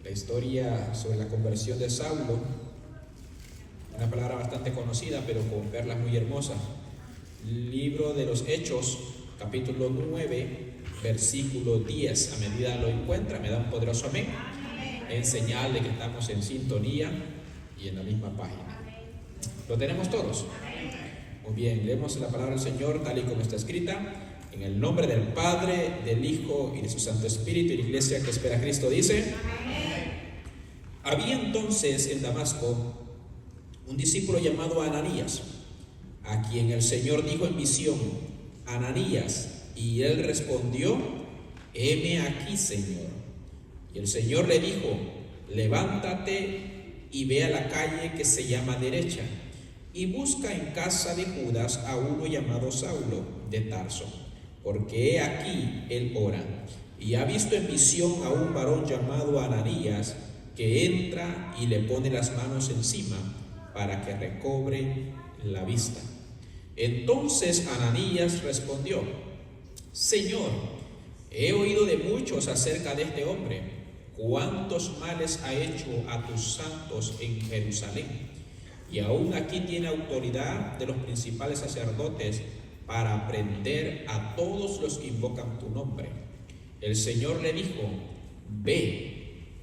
la historia sobre la conversión de Saulo, una palabra bastante conocida, pero con perlas muy hermosas. Libro de los Hechos, capítulo 9, versículo 10. A medida lo encuentra, me da un poderoso amén, en señal de que estamos en sintonía y en la misma página. ¿Lo tenemos todos? Muy bien, leemos la palabra del Señor tal y como está escrita. En el nombre del Padre, del Hijo y de su Santo Espíritu, y la iglesia que espera a Cristo dice: Había entonces en Damasco un discípulo llamado Ananías, a quien el Señor dijo en visión: Ananías, y él respondió: heme aquí, Señor. Y el Señor le dijo: levántate y ve a la calle que se llama Derecha, y busca en casa de Judas a uno llamado Saulo de Tarso, porque he aquí él ora, y ha visto en visión a un varón llamado Ananías, que entra y le pone las manos encima para que recobre la vista. Entonces Ananías respondió: Señor, he oído de muchos acerca de este hombre, cuántos males ha hecho a tus santos en Jerusalén, y aún aquí tiene autoridad de los principales sacerdotes para prender a todos los que invocan tu nombre. El Señor le dijo: ve,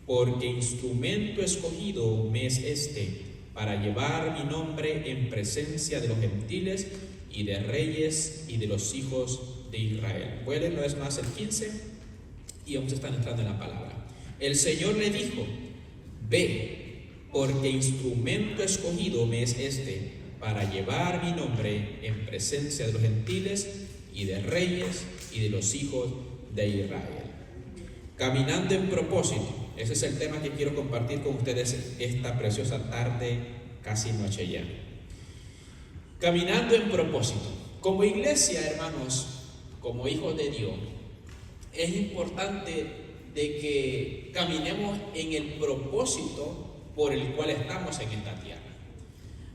porque instrumento escogido me es este, para llevar mi nombre en presencia de los gentiles y de reyes y de los hijos de Israel. Voy a leer una vez más el 15 y vamos a estar entrando en la palabra. El Señor le dijo: ve, porque instrumento escogido me es este, para llevar mi nombre en presencia de los gentiles y de reyes y de los hijos de Israel. Caminando en propósito, ese es el tema que quiero compartir con ustedes esta preciosa tarde, casi noche ya. Caminando en propósito. Como iglesia, hermanos, como hijos de Dios, es importante de que caminemos en el propósito por el cual estamos en esta tierra.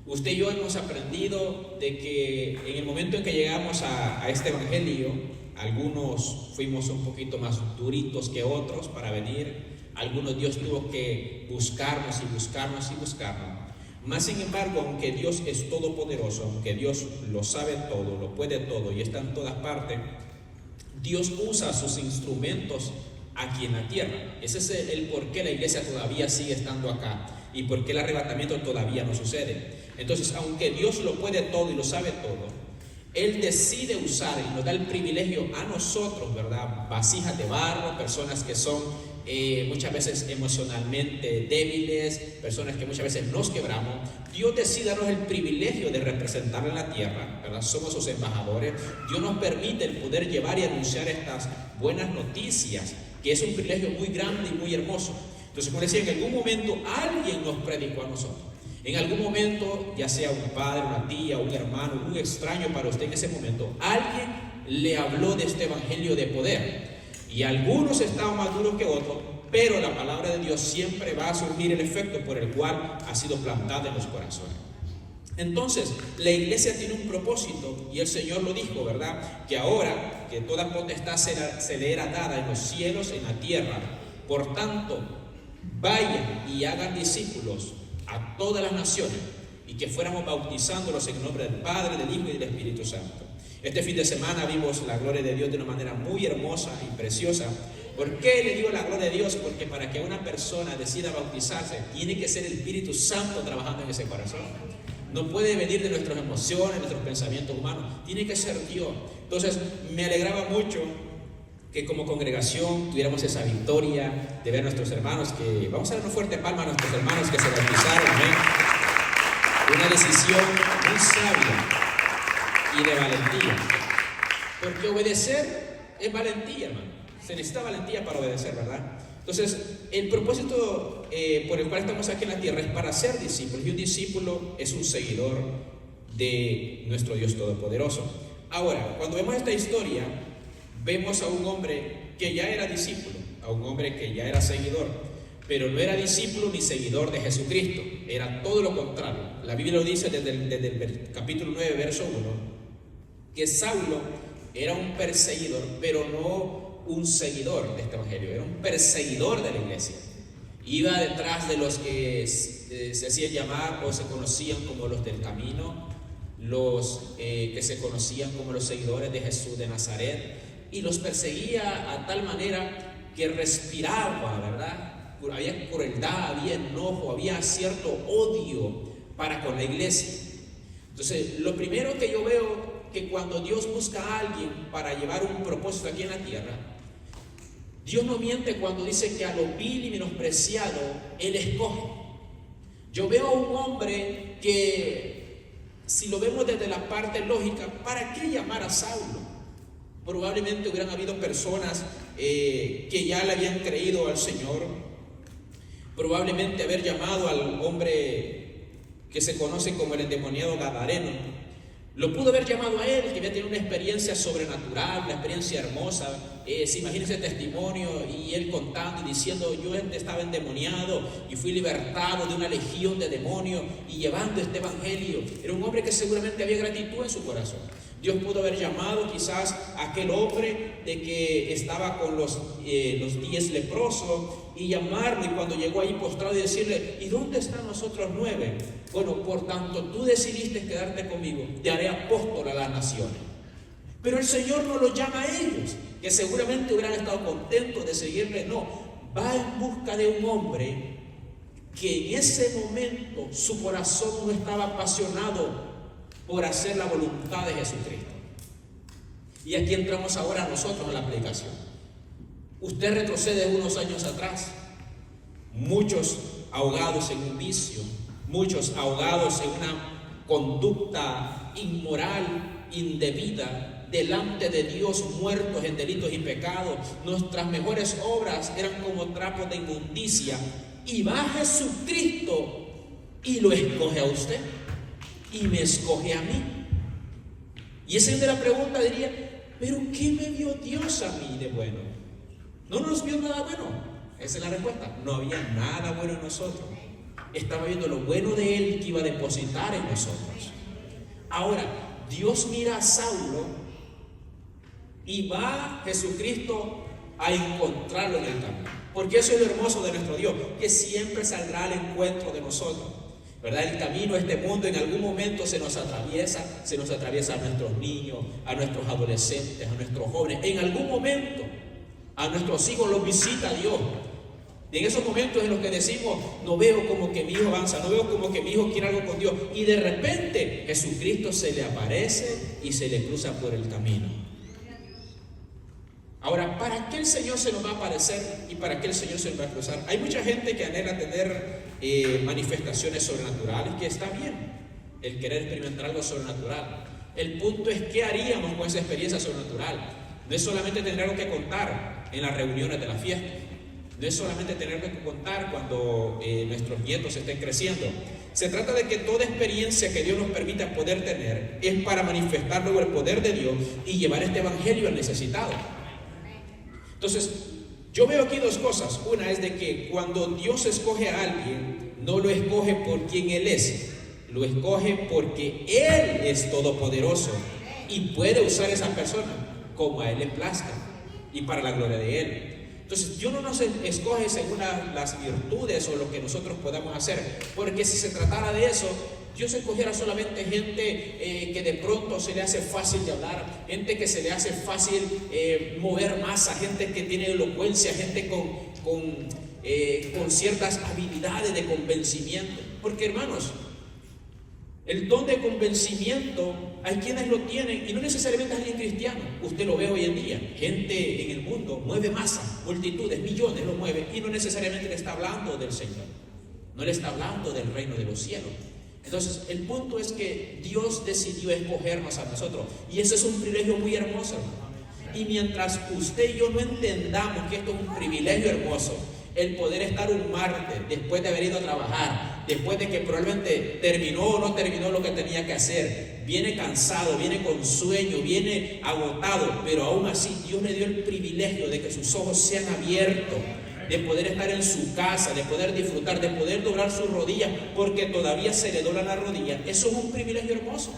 Usted y yo hemos aprendido de que en el momento en que llegamos a este evangelio, algunos fuimos un poquito más duritos que otros para venir. Algunos Dios tuvo que buscarnos y buscarnos y buscarnos. Mas sin embargo, aunque Dios es todopoderoso, aunque Dios lo sabe todo, lo puede todo y está en todas partes, Dios usa sus instrumentos aquí en la tierra. Ese es el por qué la iglesia todavía sigue estando acá y por qué el arrebatamiento todavía no sucede. Entonces, aunque Dios lo puede todo y lo sabe todo, Él decide usar y nos da el privilegio a nosotros, ¿verdad? Vasijas de barro, personas que son muchas veces emocionalmente débiles, personas que muchas veces nos quebramos. Dios decide darnos el privilegio de representarle en la tierra, ¿verdad? Somos sus embajadores. Dios nos permite el poder llevar y anunciar estas buenas noticias, que es un privilegio muy grande y muy hermoso. Entonces, como decía, en algún momento alguien nos predicó a nosotros. En algún momento, ya sea un padre, una tía, un hermano, un extraño para usted en ese momento, alguien le habló de este evangelio de poder. Y algunos estaban más duros que otros, pero la palabra de Dios siempre va a surgir el efecto por el cual ha sido plantada en los corazones. Entonces, la iglesia tiene un propósito y el Señor lo dijo, ¿verdad? Que ahora que toda potestad se le era dada en los cielos, en la tierra, por tanto, vayan y hagan discípulos a todas las naciones y que fuéramos bautizándolos en el nombre del Padre, del Hijo y del Espíritu Santo. Este fin de semana vimos la gloria de Dios de una manera muy hermosa y preciosa. ¿Por qué le digo la gloria de Dios? Porque para que una persona decida bautizarse, tiene que ser el Espíritu Santo trabajando en ese corazón. No puede venir de nuestras emociones, nuestros pensamientos humanos, tiene que ser Dios. Entonces, me alegraba mucho que como congregación tuviéramos esa victoria de ver a nuestros hermanos, que vamos a dar una fuerte palma a nuestros hermanos que se bautizaron, amén. Una decisión muy sabia y de valentía, porque obedecer es valentía, hermano. Se necesita valentía para obedecer, ¿verdad? Entonces, el propósito por el cual estamos aquí en la tierra es para ser discípulos, y un discípulo es un seguidor de nuestro Dios Todopoderoso. Ahora, cuando vemos esta historia, vemos a un hombre que ya era discípulo, a un hombre que ya era seguidor, pero no era discípulo ni seguidor de Jesucristo, era todo lo contrario. La Biblia lo dice desde el capítulo 9, verso 1, que Saulo era un perseguidor, pero no un seguidor de este evangelio, era un perseguidor de la iglesia. Iba detrás de los que se hacían llamar o se conocían como los del camino, los que se conocían como los seguidores de Jesús de Nazaret, y los perseguía a tal manera que respiraba, ¿verdad? Había crueldad, había enojo, había cierto odio para con la iglesia. Entonces, lo primero que yo veo, que cuando Dios busca a alguien para llevar un propósito aquí en la tierra, Dios no miente cuando dice que a lo vil y menospreciado Él escoge. Yo veo a un hombre que, si lo vemos desde la parte lógica, ¿para qué llamar a Saulo? Probablemente hubieran habido personas que ya le habían creído al Señor. Probablemente haber llamado al hombre que se conoce como el endemoniado Gadareno, lo pudo haber llamado a él, que había tenido una experiencia sobrenatural, una experiencia hermosa. Se imagina ese testimonio y él contando y diciendo: yo estaba endemoniado y fui libertado de una legión de demonios y llevando este evangelio. Era un hombre que seguramente había gratitud en su corazón. Dios pudo haber llamado quizás a aquel hombre de que estaba con los 10 leprosos y llamarlo, y cuando llegó ahí postrado y decirle: ¿y dónde están los otros 9? Bueno, por tanto tú decidiste quedarte conmigo, te haré apóstol a las naciones. Pero el Señor no los llama a ellos, que seguramente hubieran estado contentos de seguirle. No, va en busca de un hombre que en ese momento su corazón no estaba apasionado por hacer la voluntad de Jesucristo. Y aquí entramos ahora nosotros en la predicación. Usted retrocede unos años atrás, muchos ahogados en un vicio, muchos ahogados en una conducta inmoral, indebida, delante de Dios, muertos en delitos y pecados. Nuestras mejores obras eran como trapos de inmundicia, y va Jesucristo y lo escoge a usted y me escoge a mí. Y esa es de la pregunta, diría: ¿pero qué me vio Dios a mí de bueno? ¿No nos vio nada bueno? Esa es la respuesta. No había nada bueno en nosotros. Estaba viendo lo bueno de Él que iba a depositar en nosotros. Ahora, Dios mira a Saulo y va Jesucristo a encontrarlo en el camino. Porque eso es lo hermoso de nuestro Dios, que siempre saldrá al encuentro de nosotros, ¿verdad? El camino a este mundo en algún momento se nos atraviesa a nuestros niños, a nuestros adolescentes, a nuestros jóvenes. En algún momento a nuestros hijos los visita Dios. Y en esos momentos en los que decimos: no veo como que mi hijo avanza, no veo como que mi hijo quiere algo con Dios, y de repente Jesucristo se le aparece y se le cruza por el camino. Ahora, ¿para qué el Señor se nos va a aparecer y para qué el Señor se nos va a cruzar? Hay mucha gente que anhela tener manifestaciones sobrenaturales, que está bien el querer experimentar algo sobrenatural. El punto es: ¿qué haríamos con esa experiencia sobrenatural? No es solamente tener algo que contar en las reuniones de la fiesta, no es solamente tener algo que contar cuando nuestros nietos estén creciendo. Se trata de que toda experiencia que Dios nos permita poder tener es para manifestar luego el poder de Dios y llevar este evangelio al necesitado. Entonces, yo veo aquí dos cosas. Una es de que cuando Dios escoge a alguien, no lo escoge por quien Él es, lo escoge porque Él es todopoderoso y puede usar a esa persona como a Él le plazca y para la gloria de Él. Entonces, Dios no nos escoge según las virtudes o lo que nosotros podamos hacer, porque si se tratara de eso, Dios escogiera solamente gente que de pronto se le hace fácil de hablar, gente que se le hace fácil mover masa, gente que tiene elocuencia, gente con ciertas habilidades de convencimiento. Porque, hermanos, el don de convencimiento hay quienes lo tienen y no necesariamente es alguien cristiano. Usted lo ve hoy en día, gente en el mundo mueve masa, multitudes, millones lo mueve, y no necesariamente le está hablando del Señor, no le está hablando del reino de los cielos. Entonces, el punto es que Dios decidió escogernos a nosotros, y ese es un privilegio muy hermoso, hermano. Y mientras usted y yo no entendamos que esto es un privilegio hermoso, el poder estar un martes después de haber ido a trabajar, después de que probablemente terminó o no terminó lo que tenía que hacer, viene cansado, viene con sueño, viene agotado, pero aún así Dios le dio el privilegio de que sus ojos sean abiertos, de poder estar en su casa, de poder disfrutar, de poder doblar sus rodillas, porque todavía se le doblan las rodillas. Eso es un privilegio hermoso.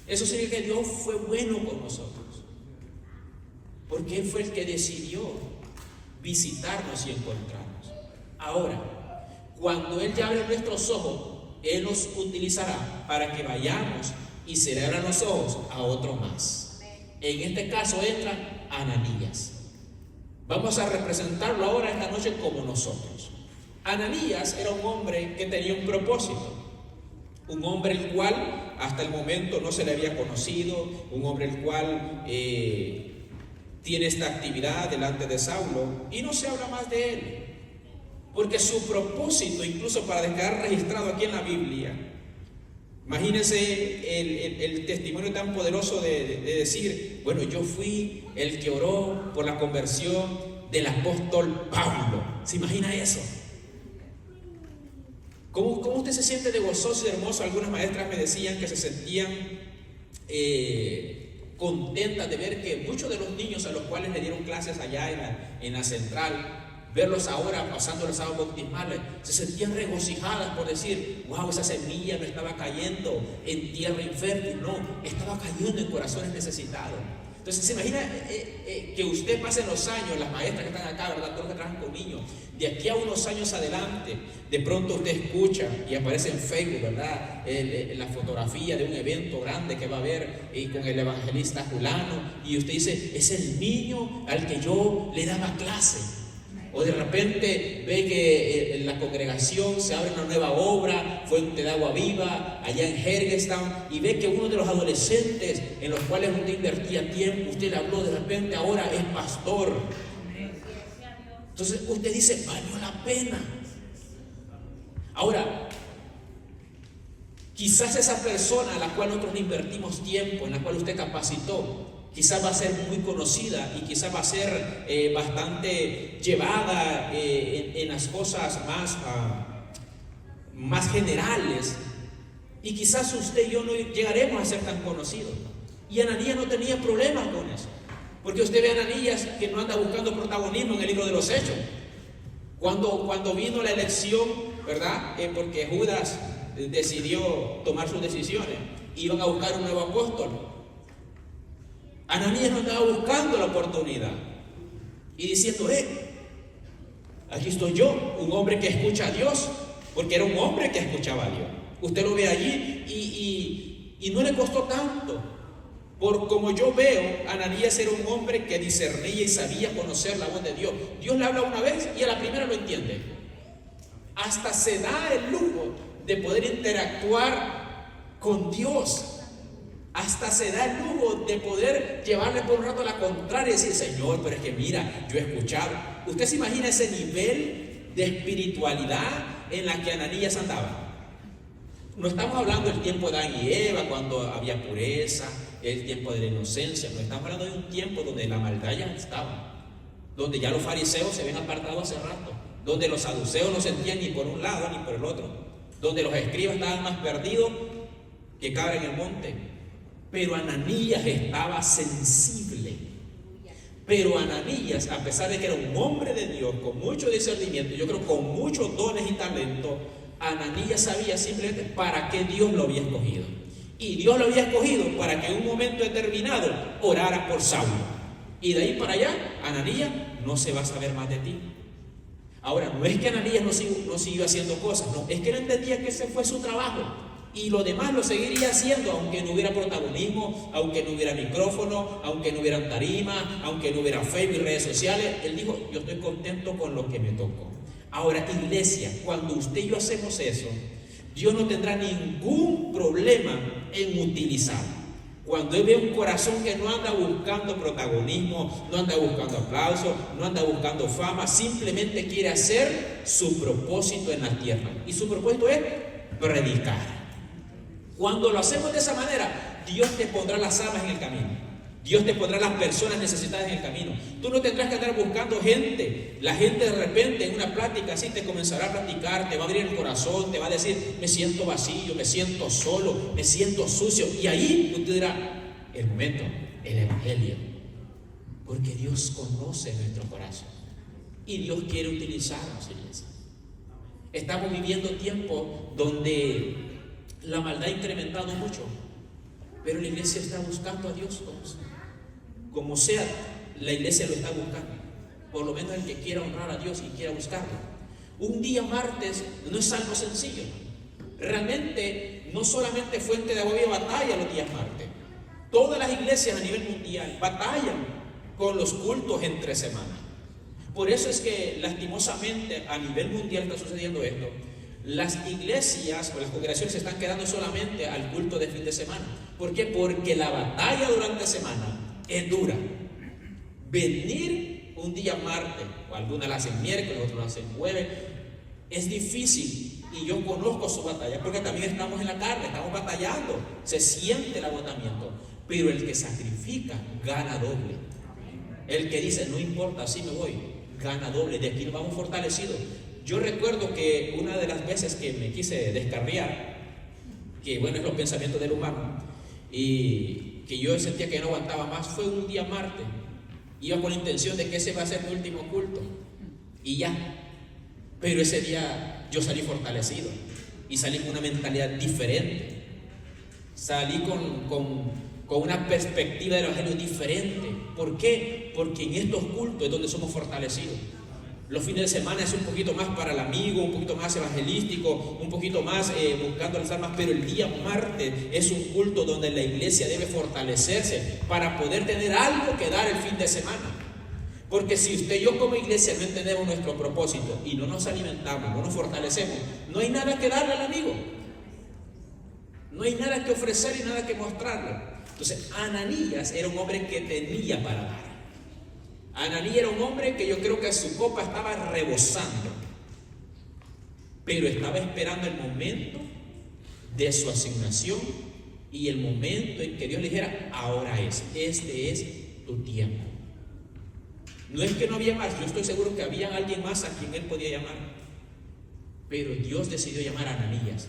Eso significa que Dios fue bueno con nosotros, porque Él fue el que decidió visitarnos y encontrarnos. Ahora, cuando Él ya abre nuestros ojos, Él nos utilizará para que vayamos y se le abran los ojos a otro más. En este caso entra Ananías. Vamos a representarlo ahora esta noche como nosotros. Ananías era un hombre que tenía un propósito. Un hombre el cual hasta el momento no se le había conocido, un hombre el cual tiene esta actividad delante de Saulo y no se habla más de él, porque su propósito, incluso para dejar registrado aquí en la Biblia, imagínense el testimonio tan poderoso de decir, bueno, yo fui el que oró por la conversión del apóstol Pablo. ¿Se imagina eso? ¿Cómo usted se siente de gozoso y de hermoso? Algunas maestras me decían que se sentían contentas de ver que muchos de los niños a los cuales le dieron clases allá en la central, verlos ahora pasando los sábados bautismales, se sentían regocijadas por decir, wow, esa semilla no estaba cayendo en tierra infértil, no, estaba cayendo en corazones necesitados. Entonces se imagina que usted pase los años, las maestras que están acá, ¿verdad? Todos los que trabajan con niños, de aquí a unos años adelante, de pronto usted escucha y aparece en Facebook, ¿verdad? La fotografía de un evento grande que va a haber con el evangelista fulano, y usted dice, es el niño al que yo le daba clase. O de repente ve que en la congregación se abre una nueva obra, Fuente de Agua Viva, allá en Hergestown, y ve que uno de los adolescentes en los cuales usted invertía tiempo, usted le habló, de repente ahora es pastor. Entonces usted dice, valió la pena. Ahora, quizás esa persona a la cual nosotros le invertimos tiempo, en la cual usted capacitó, quizás va a ser muy conocida y quizás va a ser bastante llevada en las cosas más generales, y quizás usted y yo no llegaremos a ser tan conocidos. Y Ananías no tenía problemas con eso, porque usted ve a Ananías que no anda buscando protagonismo en el libro de los Hechos. Cuando vino la elección, ¿verdad? Porque Judas decidió tomar sus decisiones, iban a buscar un nuevo apóstol. Ananías no estaba buscando la oportunidad y diciendo, aquí estoy yo, un hombre que escucha a Dios, porque era un hombre que escuchaba a Dios. Usted lo ve allí y no le costó tanto. Por como yo veo, Ananías era un hombre que discernía y sabía conocer la voz de Dios. Dios le habla una vez y a la primera lo entiende. Hasta se da el lujo de poder interactuar con Dios. Hasta se da el lujo de poder llevarle por un rato a la contraria y decir, Señor, pero es que mira, yo he escuchado. ¿Usted se imagina ese nivel de espiritualidad en la que Ananías andaba? No estamos hablando del tiempo de Adán y Eva, cuando había pureza, el tiempo de la inocencia. No estamos hablando de un tiempo donde la maldad ya estaba, donde ya los fariseos se habían apartado hace rato, donde los saduceos no sentían ni por un lado ni por el otro, donde los escribas estaban más perdidos que cabra en el monte. Pero Ananías estaba sensible. Pero Ananías, a pesar de que era un hombre de Dios, con mucho discernimiento, yo creo con muchos dones y talentos, Ananías sabía simplemente para qué Dios lo había escogido. Y Dios lo había escogido para que en un momento determinado orara por Saulo. Y de ahí para allá, Ananías, no se va a saber más de ti. Ahora, no es que Ananías no siguió haciendo cosas, no, es que él entendía que ese fue su trabajo. Y lo demás lo seguiría haciendo, aunque no hubiera protagonismo, aunque no hubiera micrófono, aunque no hubiera tarima, aunque no hubiera Facebook y redes sociales. Él dijo, yo estoy contento con lo que me tocó. Ahora, iglesia, cuando usted y yo hacemos eso, Dios no tendrá ningún problema en utilizar. Cuando Él ve un corazón que no anda buscando protagonismo, no anda buscando aplausos, no anda buscando fama, simplemente quiere hacer su propósito en la tierra. Y su propósito es predicar. Cuando lo hacemos de esa manera, Dios te pondrá las almas en el camino. Dios te pondrá las personas necesitadas en el camino. Tú no tendrás que andar buscando gente. La gente de repente en una plática así te comenzará a platicar, te va a abrir el corazón, te va a decir, me siento vacío, me siento solo, me siento sucio. Y ahí usted dirá, el momento, el evangelio. Porque Dios conoce nuestro corazón. Y Dios quiere utilizarnos, iglesia. Estamos viviendo tiempos donde la maldad ha incrementado mucho, pero la iglesia está buscando a Dios como sea, la iglesia lo está buscando, por lo menos el que quiera honrar a Dios y quiera buscarlo. Un día martes no es algo sencillo. Realmente no solamente Fuente de Agua Viva batalla los días martes. Todas las iglesias a nivel mundial batallan con los cultos entre semanas. Por eso es que lastimosamente a nivel mundial está sucediendo esto. Las iglesias o las congregaciones se están quedando solamente al culto de fin de semana. ¿Por qué? Porque la batalla durante semana es dura. Venir un día martes, o algunas la hacen miércoles, otros la hacen jueves, es difícil. Y yo conozco su batalla porque también estamos en la carne, estamos batallando. Se siente el agotamiento. Pero el que sacrifica gana doble. El que dice, no importa, así me voy, gana doble. De aquí nos vamos fortalecidos. Yo recuerdo que una de las veces que me quise descarriar, que bueno, es los pensamientos del humano, y que yo sentía que no aguantaba más, fue un día martes. Iba con la intención de que ese va a ser mi último culto. Y ya. Pero ese día yo salí fortalecido. Y salí con una mentalidad diferente. Salí con una perspectiva del evangelio diferente. ¿Por qué? Porque en estos cultos es donde somos fortalecidos. Los fines de semana es un poquito más para el amigo, un poquito más evangelístico, un poquito más buscando las almas, pero el día martes es un culto donde la iglesia debe fortalecerse para poder tener algo que dar el fin de semana. Porque si usted y yo como iglesia no entendemos nuestro propósito y no nos alimentamos, no nos fortalecemos, no hay nada que darle al amigo. No hay nada que ofrecer y nada que mostrarle. Entonces, Ananías era un hombre que tenía para dar. Ananías era un hombre que yo creo que su copa estaba rebosando, pero estaba esperando el momento de su asignación y el momento en que Dios le dijera, ahora este es tu tiempo. No es que no había más, yo estoy seguro que había alguien más a quien él podía llamar, pero Dios decidió llamar a Ananías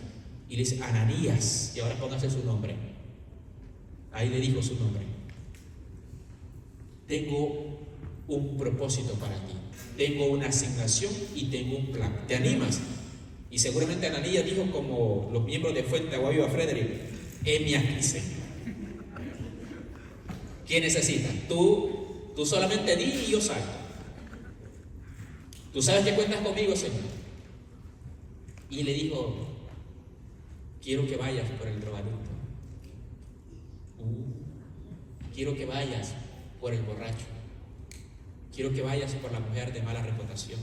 y le dice, Ananías, y ahora póngase su nombre. Ahí le dijo su nombre. Tengo un propósito para ti, tengo una asignación y tengo un plan. ¿Te animas? Y seguramente Ananías dijo como los miembros de Fuente de Agua Viva, Frederick, heme aquí, Señor. ¿Qué necesitas? Tú solamente di y yo salgo. Tú sabes que cuentas conmigo, Señor. Y le dijo, quiero que vayas por el drogadicto. Quiero que vayas por el borracho. Quiero que vayas por la mujer de mala reputación.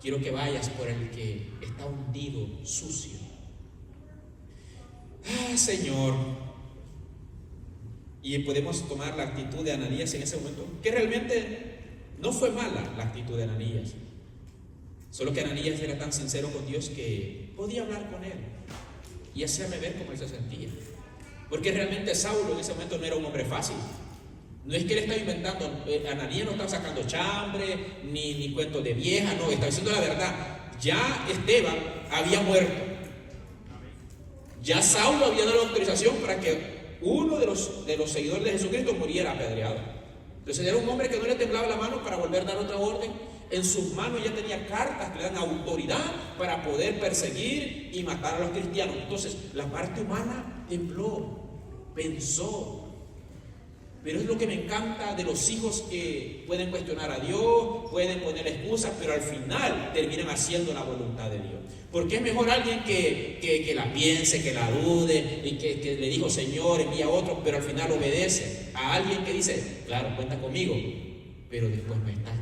Quiero que vayas por el que está hundido, sucio. Señor. Y podemos tomar la actitud de Ananías en ese momento, que realmente no fue mala la actitud de Ananías. Solo que Ananías era tan sincero con Dios que podía hablar con él y hacerle ver cómo él se sentía. Porque realmente Saulo en ese momento no era un hombre fácil. No es que él estaba inventando, Ananías no estaba sacando chambre, ni cuentos de vieja, no, estaba diciendo la verdad. Ya Esteban había muerto. Ya Saulo había dado la autorización para que uno de los seguidores de Jesucristo muriera apedreado. Entonces era un hombre que no le temblaba la mano para volver a dar otra orden. En sus manos ya tenía cartas que le dan autoridad para poder perseguir y matar a los cristianos. Entonces la parte humana tembló, pensó. Pero es lo que me encanta de los hijos que pueden cuestionar a Dios, pueden poner excusas, pero al final terminan haciendo la voluntad de Dios. Porque es mejor alguien que la piense, que la dude y que le dijo, Señor, envía a otro, pero al final obedece. A alguien que dice, claro, cuenta conmigo, pero después no está.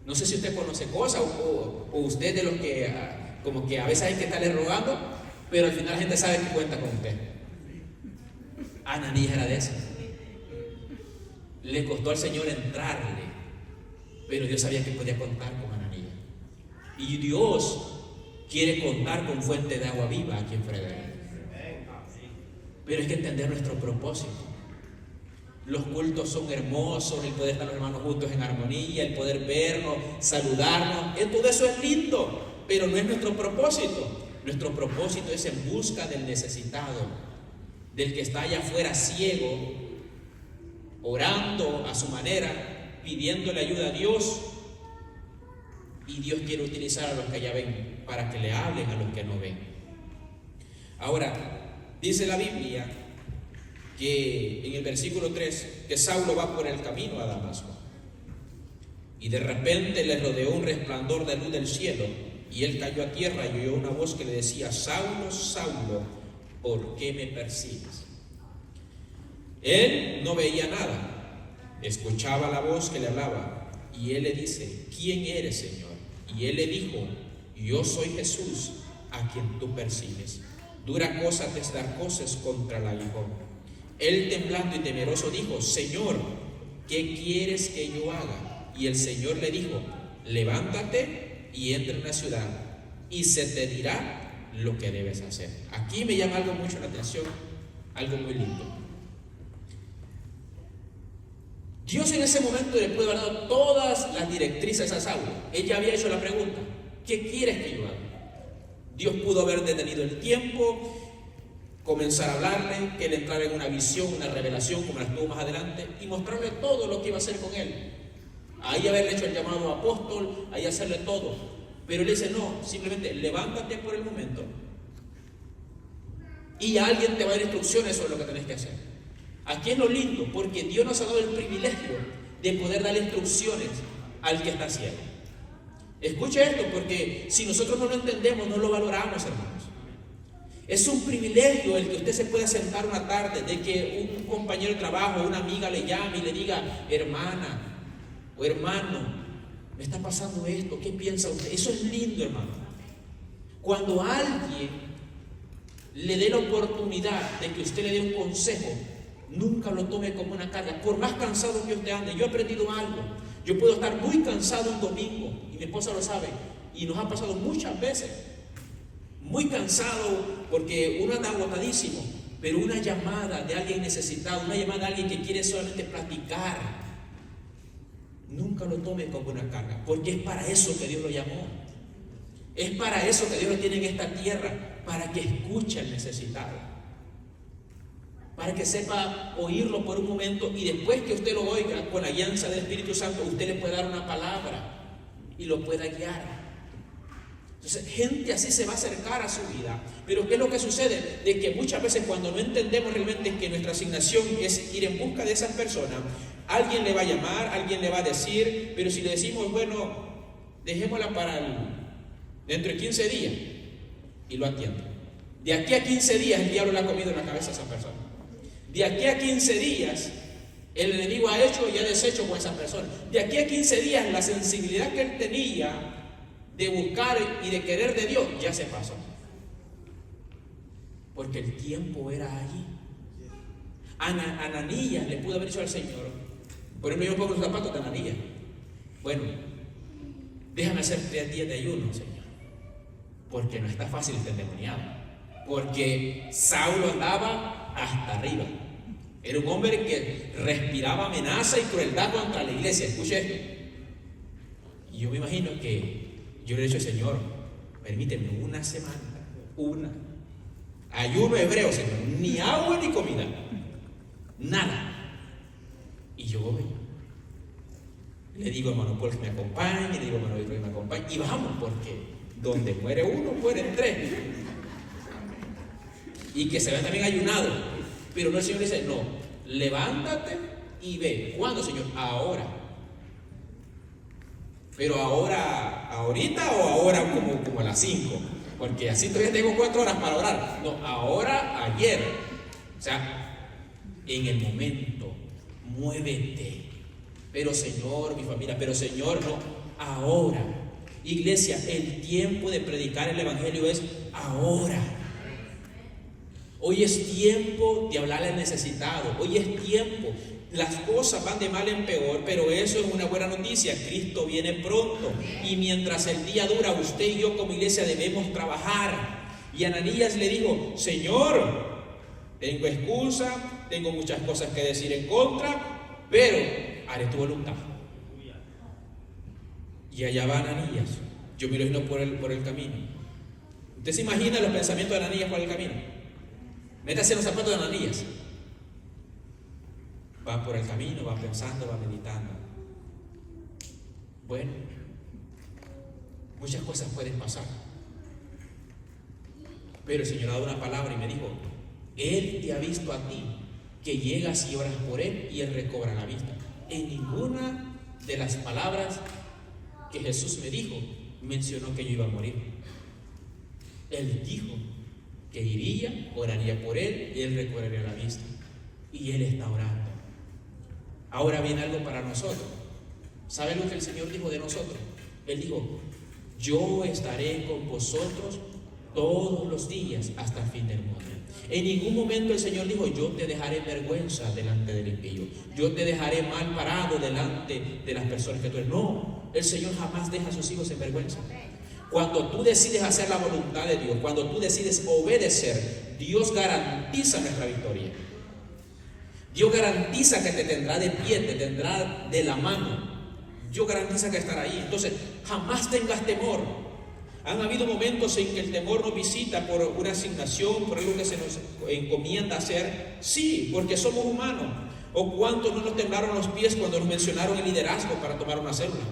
No sé si usted conoce cosas o usted de los que como que a veces hay que estarle rogando, pero al final la gente sabe que cuenta con usted. Ananías era de eso. Le costó al Señor entrarle, pero Dios sabía que podía contar con Ananías. Y Dios quiere contar con Fuente de Agua Viva aquí en Frederick. Pero hay que entender nuestro propósito. Los cultos son hermosos, el poder estar los hermanos juntos en armonía, el poder vernos, saludarnos, todo eso es lindo, pero no es nuestro propósito. Nuestro propósito es en busca del necesitado, del que está allá afuera ciego, orando a su manera, pidiéndole ayuda a Dios. Y Dios quiere utilizar a los que ya ven para que le hablen a los que no ven. Ahora, dice la Biblia que en el versículo 3 que Saulo va por el camino a Damasco. Y de repente le rodeó un resplandor de luz del cielo, y él cayó a tierra y oyó una voz que le decía: Saulo, Saulo, ¿por qué me persigues? Él no veía nada, escuchaba la voz que le hablaba, y él le dice: ¿quién eres, Señor? Y él le dijo: yo soy Jesús, a quien tú persigues. Dura cosa te es dar cosas contra el aguijón. Él, temblando y temeroso, dijo: Señor, ¿qué quieres que yo haga? Y el Señor le dijo: levántate y entra en la ciudad, y se te dirá lo que debes hacer. Aquí me llama algo mucho la atención, algo muy lindo. Dios en ese momento le puede haber dado todas las directrices a Saulo. Ella había hecho la pregunta: ¿qué quieres que yo haga? Dios pudo haber detenido el tiempo, comenzar a hablarle, que él entrara en una visión, una revelación como la tuvo más adelante, y mostrarle todo lo que iba a hacer con él. Ahí haberle hecho el llamado apóstol, ahí hacerle todo. Pero él dice: no, simplemente levántate por el momento y alguien te va a dar instrucciones sobre lo que tenés que hacer. Aquí es lo lindo, porque Dios nos ha dado el privilegio de poder dar instrucciones al que está ciego. Escuche esto, porque si nosotros no lo entendemos, no lo valoramos, hermanos. Es un privilegio el que usted se pueda sentar una tarde, de que un compañero de trabajo, una amiga le llame y le diga: hermana o hermano, me está pasando esto, ¿qué piensa usted? Eso es lindo, hermano. Cuando alguien le dé la oportunidad de que usted le dé un consejo, nunca lo tome como una carga, por más cansado que usted ande. Yo he aprendido algo. Yo puedo estar muy cansado un domingo, y mi esposa lo sabe, y nos ha pasado muchas veces, muy cansado porque uno anda agotadísimo, pero una llamada de alguien necesitado, una llamada de alguien que quiere solamente platicar, nunca lo tome como una carga, porque es para eso que Dios lo llamó. Es para eso que Dios lo tiene en esta tierra, para que escuche al necesitado, para que sepa oírlo por un momento, y después que usted lo oiga, con la guianza del Espíritu Santo, usted le puede dar una palabra y lo pueda guiar. Entonces, gente así se va a acercar a su vida. Pero ¿qué es lo que sucede? De que muchas veces, cuando no entendemos realmente que nuestra asignación es ir en busca de esas personas, alguien le va a llamar, alguien le va a decir, pero si le decimos: bueno, dejémosla para dentro de 15 días, y lo atiende. De aquí a 15 días el diablo le ha comido en la cabeza a esa persona. De aquí a 15 días el enemigo ha hecho y ha deshecho con esa persona. De aquí a 15 días la sensibilidad que él tenía de buscar y de querer de Dios ya se pasó, porque el tiempo era allí. Ananías le pudo haber dicho al Señor, por ejemplo: yo pongo los zapatos de Ananías. Bueno, déjame hacer 3 días de ayuno, Señor, porque no está fácil este endemoniado, porque Saulo andaba hasta arriba. Era un hombre que respiraba amenaza y crueldad contra la iglesia. Escuche esto. Y yo me imagino que yo le he dicho: Señor, permíteme una semana, ayuno hebreo, Señor, ni agua ni comida, nada. Y yo voy, le digo a hermano Paul que me acompañe, le digo a hermano Víctor que me acompañe, y vamos, porque donde muere uno, mueren 3. Y que se vean también ayunados. Pero no, el Señor dice: no, levántate y ve. ¿Cuándo, Señor? Ahora. Pero ahora, ahorita, o ahora como a las 5, porque así todavía tengo 4 horas para orar. No, ahora, ayer. O sea, en el momento, muévete. Pero Señor, mi familia, pero Señor, no, ahora. Iglesia, el tiempo de predicar el evangelio es ahora. Hoy es tiempo de hablarle al necesitado. Hoy es tiempo. Las cosas van de mal en peor, pero eso es una buena noticia. Cristo viene pronto, y mientras el día dura, usted y yo como iglesia debemos trabajar. Y Ananías le dijo: Señor, tengo excusa, tengo muchas cosas que decir en contra, pero haré tu voluntad. Y allá va Ananías. Yo me lo imagino por el camino. ¿Usted se imagina los pensamientos de Ananías por el camino? Métase en los zapatos de Ananías. Va por el camino, va pensando, va meditando. Bueno, muchas cosas pueden pasar, pero el Señor ha dado una palabra y me dijo: Él te ha visto a ti, que llegas y oras por Él, y Él recobra la vista. En ninguna de las palabras que Jesús me dijo, mencionó que yo iba a morir. Él dijo que iría, oraría por él y él recobraría la vista. Y él está orando. Ahora viene algo para nosotros. ¿Saben lo que el Señor dijo de nosotros? Él dijo: yo estaré con vosotros todos los días hasta el fin del mundo. En ningún momento el Señor dijo: yo te dejaré en vergüenza delante del impío, yo te dejaré mal parado delante de las personas que tú eres. No, el Señor jamás deja a sus hijos en vergüenza. Cuando tú decides hacer la voluntad de Dios, cuando tú decides obedecer, Dios garantiza nuestra victoria. Dios garantiza que te tendrá de pie, te tendrá de la mano. Dios garantiza que estará ahí. Entonces, jamás tengas temor. Han habido momentos en que el temor nos visita por una asignación, por algo que se nos encomienda hacer. Sí, porque somos humanos. ¿O cuántos no nos temblaron los pies cuando nos mencionaron el liderazgo para tomar una célula?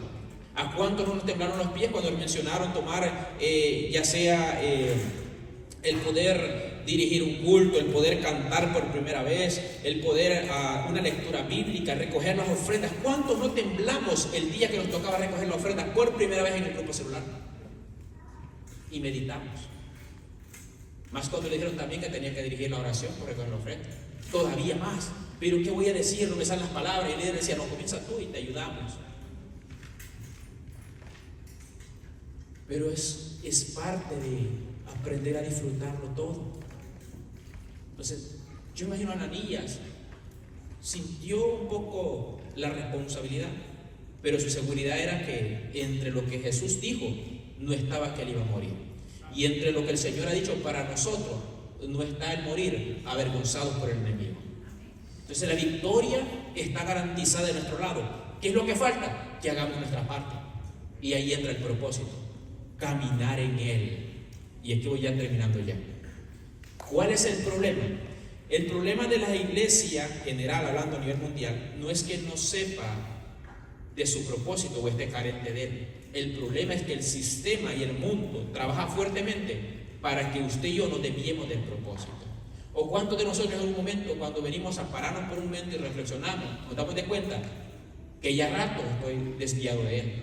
¿A cuántos no nos temblaron los pies cuando nos mencionaron tomar ya sea el poder dirigir un culto, el poder cantar por primera vez, el poder una lectura bíblica, recoger las ofrendas? ¿Cuántos no temblamos el día que nos tocaba recoger las ofrendas por primera vez en el grupo celular? Y meditamos. Más cuando le dijeron también que tenía que dirigir la oración por recoger la ofrenda. Todavía más. Pero ¿qué voy a decir? No me salen las palabras. Y el líder decía: no, comienza tú y te ayudamos. Pero es parte de aprender a disfrutarlo todo. Entonces, yo imagino a Ananías, sintió un poco la responsabilidad, pero su seguridad era que entre lo que Jesús dijo, no estaba que él iba a morir. Y entre lo que el Señor ha dicho para nosotros, no está el morir avergonzados por el enemigo. Entonces la victoria está garantizada de nuestro lado. ¿Qué es lo que falta? Que hagamos nuestra parte. Y ahí entra el propósito: caminar en Él. Y aquí voy ya terminando ya. ¿Cuál es el problema? El problema de la iglesia general, hablando a nivel mundial, no es que no sepa de su propósito o esté carente de él. El problema es que el sistema y el mundo trabaja fuertemente para que usted y yo nos desviemos del propósito. ¿O cuántos de nosotros en un momento, cuando venimos a pararnos por un momento y reflexionamos, nos damos de cuenta que ya rato estoy desviado de él?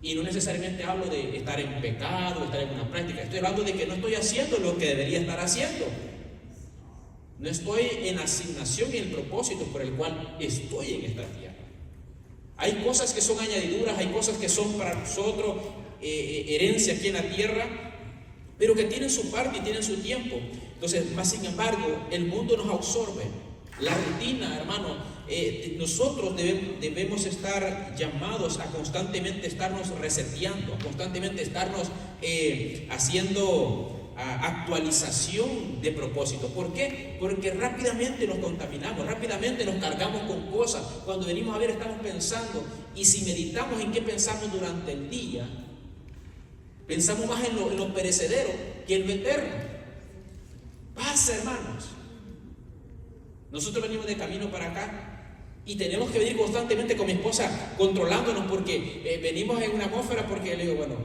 Y no necesariamente hablo de estar en pecado, estar en una práctica. Estoy hablando de que no estoy haciendo lo que debería estar haciendo. No estoy en la asignación y el propósito por el cual estoy en esta tierra. Hay cosas que son añadiduras, hay cosas que son para nosotros herencia aquí en la tierra, pero que tienen su parte y tienen su tiempo. Entonces, más sin embargo, el mundo nos absorbe. La rutina, hermano, nosotros debemos estar llamados a constantemente estarnos reseteando, a constantemente estarnos haciendo actualización de propósito. ¿Por qué? Porque rápidamente nos contaminamos, rápidamente nos cargamos con cosas. Cuando venimos a ver, estamos pensando, y si meditamos en qué pensamos durante el día, pensamos más en lo perecedero que en lo eterno. Pasa, hermanos. Nosotros venimos de camino para acá y tenemos que venir constantemente con mi esposa controlándonos, porque venimos en una atmósfera, porque le digo, bueno,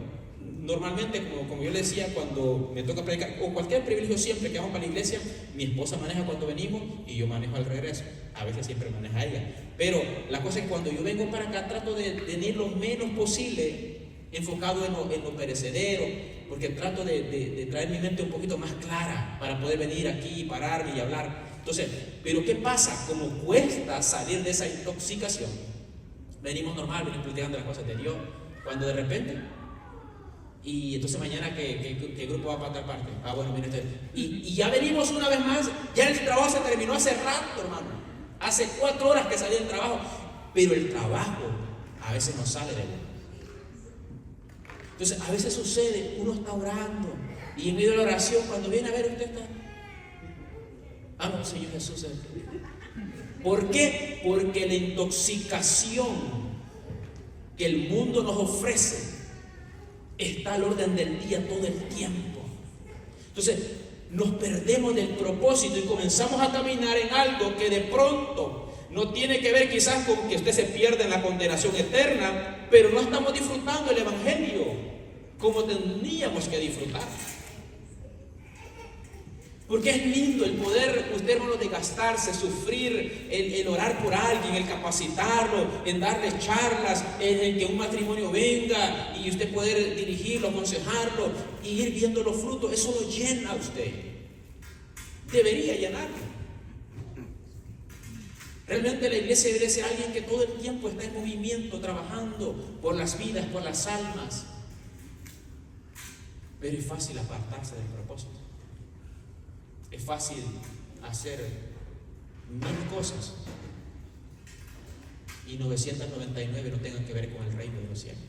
normalmente, como yo le decía, cuando me toca predicar, o cualquier privilegio, siempre que vamos para la iglesia, mi esposa maneja cuando venimos y yo manejo al regreso. A veces siempre maneja ella. Pero la cosa es que cuando yo vengo para acá, trato de venir lo menos posible enfocado en lo perecedero, porque trato de traer mi mente un poquito más clara para poder venir aquí, pararme y hablar. Entonces, pero ¿qué pasa? Como cuesta salir de esa intoxicación, venimos normal, venimos platicando las cosas de Dios, cuando de repente, y entonces mañana ¿qué grupo va para tal parte? Ah, bueno, mire usted. Y ya venimos una vez más, ya el trabajo se terminó hace rato, hermano. Hace 4 horas que salí del trabajo, pero el trabajo a veces no sale de uno. Entonces, a veces sucede, uno está orando y en medio de la oración, cuando viene a ver, usted está: ah, no, Señor Jesús. ¿Por qué? Porque la intoxicación que el mundo nos ofrece está al orden del día todo el tiempo. Entonces, nos perdemos del propósito y comenzamos a caminar en algo que de pronto no tiene que ver quizás con que usted se pierda en la condenación eterna, pero no estamos disfrutando el evangelio como tendríamos que disfrutar. Porque es lindo el poder, usted hermano, desgastarse, sufrir, el orar por alguien, el capacitarlo, en darle charlas, en que un matrimonio venga y usted poder dirigirlo, aconsejarlo y ir viendo los frutos. Eso lo llena a usted. Debería llenarlo. Realmente la iglesia debe ser alguien que todo el tiempo está en movimiento, trabajando por las vidas, por las almas. Pero es fácil apartarse del propósito. Es fácil hacer 1000 cosas y 999 no tengan que ver con el reino de los cielos.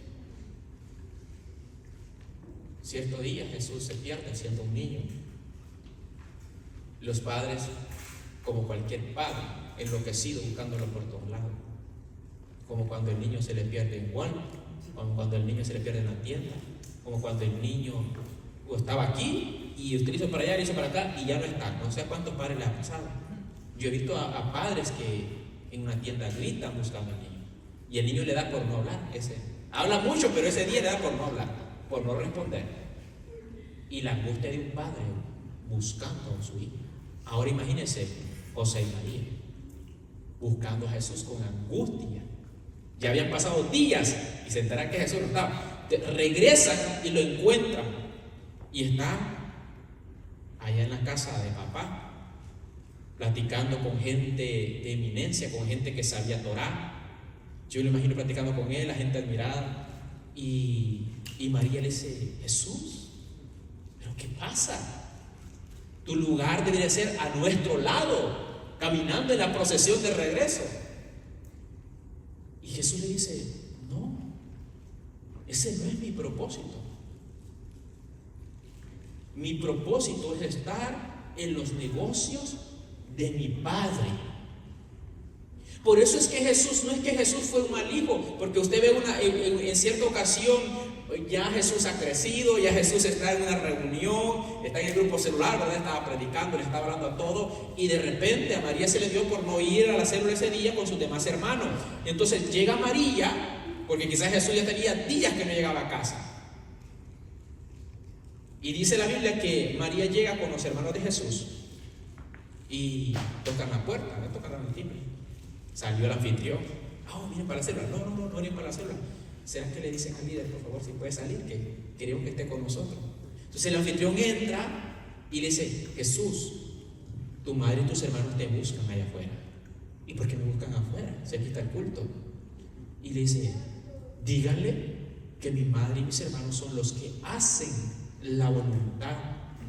Cierto día Jesús se pierde siendo un niño. Los padres, como cualquier padre, enloquecido buscándolo por todos lados. Como cuando el niño se le pierde en Walmart, como cuando el niño se le pierde en la tienda, como cuando el niño estaba aquí y usted hizo para allá, hizo para acá y ya no está. No sé a cuántos padres les ha pasado. Yo he visto a padres que en una tienda gritan buscando al niño y el niño le da por no hablar. Habla mucho, pero ese día le da por no hablar, por no responder. Y la angustia de un padre buscando a su hijo. Ahora imagínense José y María buscando a Jesús con angustia. Ya habían pasado días y se enteran que Jesús no estaba. Regresan y lo encuentran y está allá en la casa de papá, platicando con gente de eminencia, con gente que sabía Torá. Yo lo imagino platicando con él, la gente admirada. Y María le dice: Jesús, ¿pero qué pasa? Tu lugar debería ser a nuestro lado, caminando en la procesión de regreso. Y Jesús le dice: no, ese no es mi propósito. Mi propósito es estar en los negocios de mi Padre. Por eso es que Jesús, no es que Jesús fue un mal hijo, porque usted ve en cierta ocasión, ya Jesús ha crecido, ya Jesús está en una reunión, está en el grupo celular, ¿verdad? Estaba predicando, le estaba hablando a todo, y de repente a María se le dio por no ir a la célula ese día con sus demás hermanos. Y entonces llega María, porque quizás Jesús ya tenía días que no llegaba a casa. Y dice la Biblia que María llega con los hermanos de Jesús y tocan la puerta, le tocan el timbre. Salió el anfitrión. Vienen para la célula. No vienen para la célula. ¿Será que le dicen al líder, por favor, si puede salir, que queremos que esté con nosotros? Entonces el anfitrión entra y le dice: Jesús, tu madre y tus hermanos te buscan allá afuera. ¿Y por qué me buscan afuera? Se quita el culto. Y le dice: díganle que mi madre y mis hermanos son los que hacen la voluntad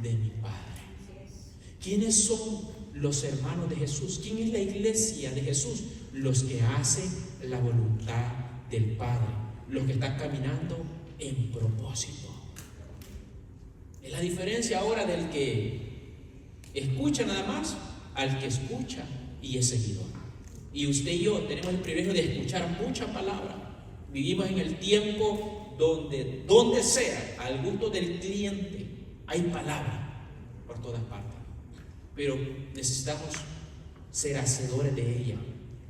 de mi Padre. ¿Quiénes son los hermanos de Jesús? ¿Quién es la iglesia de Jesús? Los que hacen la voluntad del Padre, los que están caminando en propósito. Es la diferencia ahora del que escucha nada más al que escucha y es seguidor. Y usted y yo tenemos el privilegio de escuchar mucha palabra. Vivimos en el tiempo donde sea, al gusto del cliente, hay palabra por todas partes. Pero necesitamos ser hacedores de ella,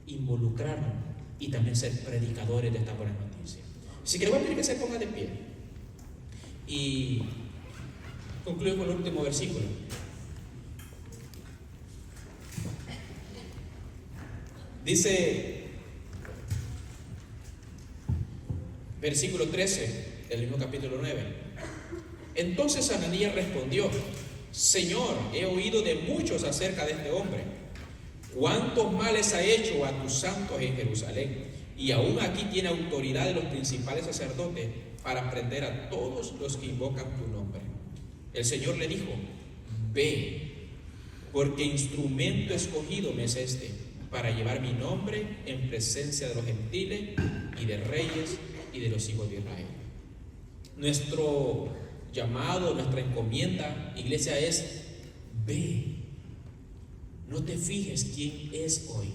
involucrarnos y también ser predicadores de esta buena noticia. Así que le voy a pedir que se ponga de pie. Y concluyo con el último versículo. Dice, versículo 13 del mismo capítulo 9. Entonces Ananías respondió: Señor, he oído de muchos acerca de este hombre, cuántos males ha hecho a tus santos en Jerusalén, y aún aquí tiene autoridad de los principales sacerdotes para prender a todos los que invocan tu nombre. El Señor le dijo: ve, porque instrumento escogido me es este, para llevar mi nombre en presencia de los gentiles y de reyes y de los hijos de Israel. Nuestro llamado, nuestra encomienda, iglesia, es: ve. No te fijes quién es hoy,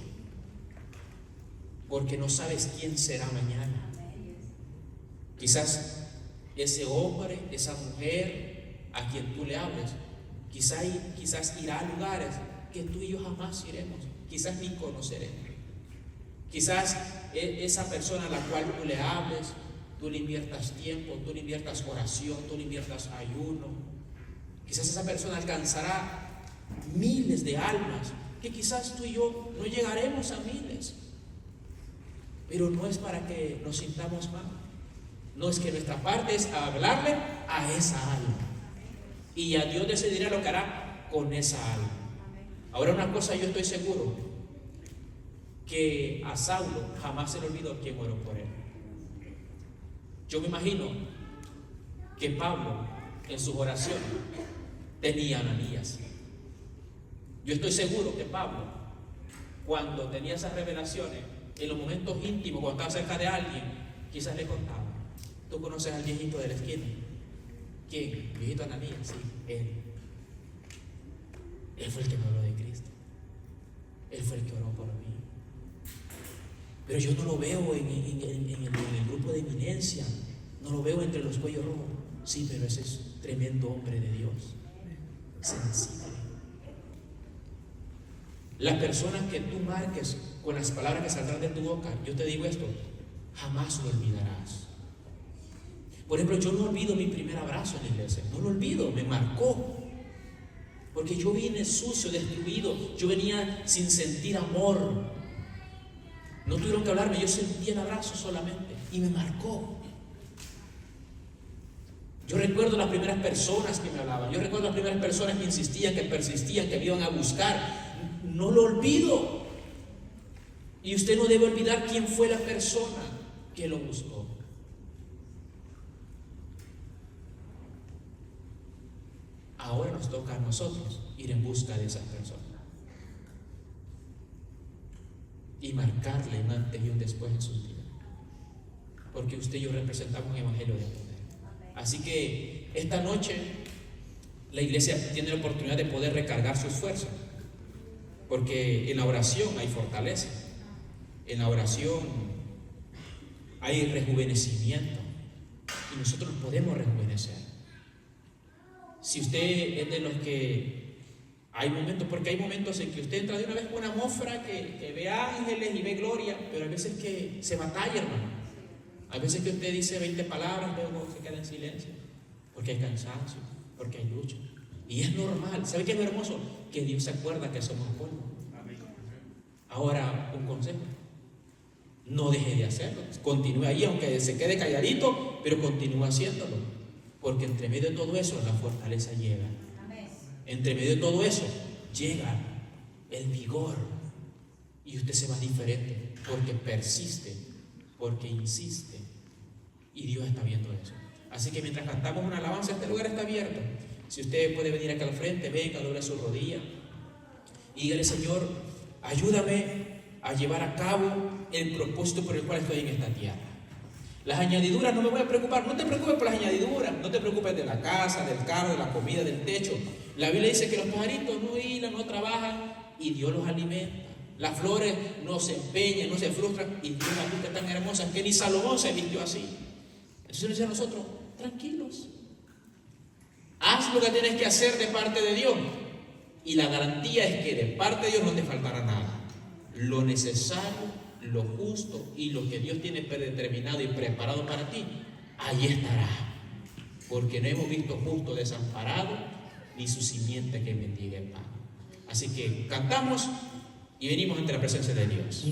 porque no sabes quién será mañana. Quizás ese hombre, esa mujer a quien tú le hables, quizás irá a lugares que tú y yo jamás iremos, quizás ni conoceremos. Quizás esa persona a la cual tú le hables, tú le inviertas tiempo, tú le inviertas oración, tú le inviertas ayuno. Quizás esa persona alcanzará miles de almas, que quizás tú y yo no llegaremos a miles, pero no es para que nos sintamos mal. No, es que nuestra parte es hablarle a esa alma, y a Dios decidirá lo que hará con esa alma. Ahora, una cosa yo estoy seguro, que a Saulo jamás se le olvidó quién oró por él. Yo me imagino que Pablo en sus oraciones tenía a Ananías. Yo estoy seguro que Pablo, cuando tenía esas revelaciones, en los momentos íntimos, cuando estaba cerca de alguien, quizás le contaba: ¿tú conoces al viejito de la esquina? ¿Quién? El viejito Ananías. Sí, él. Él fue el que me habló de Cristo. Él fue el que oró por mí. Pero yo no lo veo en el grupo de eminencia, no lo veo entre los cuellos rojos. Sí, pero ese es un tremendo hombre de Dios, sensible. Las personas que tú marques con las palabras que saldrán de tu boca, yo te digo esto, jamás lo olvidarás. Por ejemplo, yo no olvido mi primer abrazo en la iglesia, no lo olvido, me marcó. Porque yo vine sucio, destruido, yo venía sin sentir amor. No tuvieron que hablarme, yo sentí el abrazo solamente y me marcó. Yo recuerdo las primeras personas que me hablaban, yo recuerdo las primeras personas que insistían, que persistían, que me iban a buscar. No lo olvido. Y usted no debe olvidar quién fue la persona que lo buscó. Ahora nos toca a nosotros ir en busca de esas personas y marcarle un antes y un después en sus vidas, porque usted y yo representamos un evangelio de poder. Así que esta noche la iglesia tiene la oportunidad de poder recargar sus fuerzas, porque en la oración hay fortaleza, en la oración hay rejuvenecimiento, y nosotros podemos rejuvenecer. Si usted es de los que hay momentos, porque hay momentos en que usted entra de una vez con una atmósfera que ve ángeles y ve gloria, pero hay veces que se batalla, hermano. Hay veces que usted dice 20 palabras, luego se queda en silencio, porque hay cansancio, porque hay lucha. Y es normal. ¿Sabe qué es lo hermoso? Que Dios se acuerda que somos polvo. Ahora, un consejo: no deje de hacerlo. Continúe ahí, aunque se quede calladito, pero continúe haciéndolo. Porque entre medio de todo eso, la fortaleza llega. Entre medio de todo eso, llega el vigor. Y usted se va diferente, porque persiste, porque insiste. Y Dios está viendo eso. Así que mientras cantamos una alabanza, este lugar está abierto. Si usted puede venir acá al frente, venga, doble su rodilla y dígale: Señor, ayúdame a llevar a cabo el propósito por el cual estoy en esta tierra. Las añadiduras no me voy a preocupar. No te preocupes por las añadiduras. No te preocupes de la casa, del carro, de la comida, del techo. La Biblia dice que los pajaritos no hilan, no trabajan, y Dios los alimenta. Las flores no se empeñan, no se frustran, y Dios las busca tan hermosas que ni Salomón se vistió así. Entonces nos dice a nosotros: tranquilos, haz lo que tienes que hacer de parte de Dios, y la garantía es que de parte de Dios no te faltará nada. Lo necesario, lo justo y lo que Dios tiene predeterminado y preparado para ti, ahí estará, porque no hemos visto justo desamparado ni su simiente que mendigue pan. Así que cantamos y venimos ante la presencia de Dios.